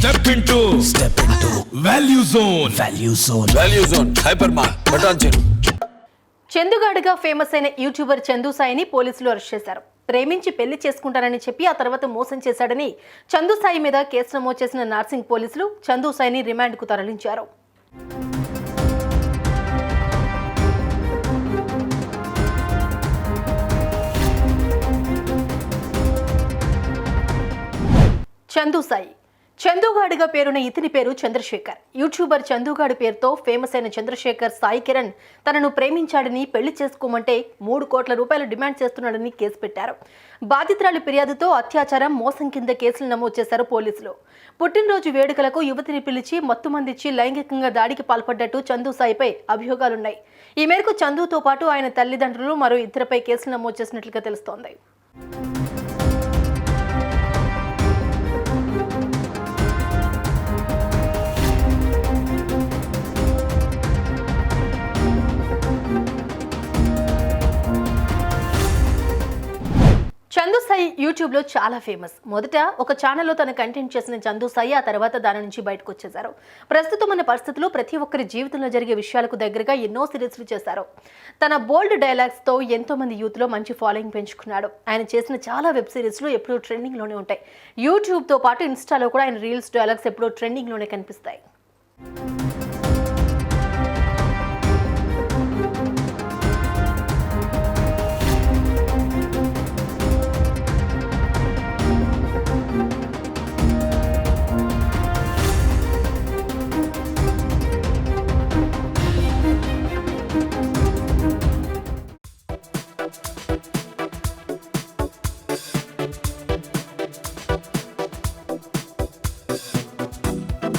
Step into Value Zone. Value Zone. Hypermart. Button చెరు. చందుగాడిగా famous అయిన యూట్యూబర్ చందు సాయిని పోలీసులు అరెస్ట్ చేశారు. ప్రేమించి పెళ్లి చేసుకుంటారని చెప్పి ఆ తర్వాత మోసం చేశాడని చందు సాయి మీద కేసు నమోదు చేసిన నార్సింగ్ పోలీసులు చందు సాయిని రిమాండ్కు తరలించారు. చందు సాయి చందుగాడిగా పేరున్న ఇతని పేరు చంద్రశేఖర్. యూట్యూబర్ చందుగాడి పేరుతో ఫేమస్ అయిన చంద్రశేఖర్ సాయి కిరణ్ తనను ప్రేమించాడని పెళ్లి చేసుకోమంటే 3 కోట్ల రూపాయలు డిమాండ్ చేస్తున్నాడని కేసు పెట్టారు. బాధితురాలి ఫిర్యాదుతో అత్యాచారం, మోసం కింద కేసులు నమోదు చేశారు పోలీసులు. పుట్టినరోజు వేడుకలకు యువతిని పిలిచి మత్తుమందిచ్చి లైంగికంగా దాడికి పాల్పడ్డట్టు చందు సాయిపై అభియోగాలున్నాయి. ఈ మేరకు చందుతో పాటు ఆయన తల్లిదండ్రులు మరో ఇద్దరిపై కేసులు నమోదు చేసినట్లుగా తెలుస్తోంది. చందు సాయి యూట్యూబ్లో చాలా ఫేమస్. మొదట ఒక ఛానల్లో తన కంటెంట్ చేసిన చందు సాయి ఆ తర్వాత దాని నుంచి బయటకు వచ్చేశారు. ప్రస్తుతం ఉన్న పరిస్థితుల్లో ప్రతి ఒక్కరి జీవితంలో జరిగే విషయాలకు దగ్గరగా ఎన్నో సిరీస్లు చేశారు. తన బోల్డ్ డైలాగ్స్తో ఎంతో మంది యూత్లో మంచి ఫాలోయింగ్ పెంచుకున్నాడు. ఆయన చేసిన చాలా వెబ్ సిరీస్లు ఎప్పుడూ ట్రెండింగ్లోనే ఉంటాయి. యూట్యూబ్తో పాటు ఇన్స్టాలో కూడా ఆయన రీల్స్, డైలాగ్స్ ఎప్పుడూ ట్రెండింగ్లోనే కనిపిస్తాయి.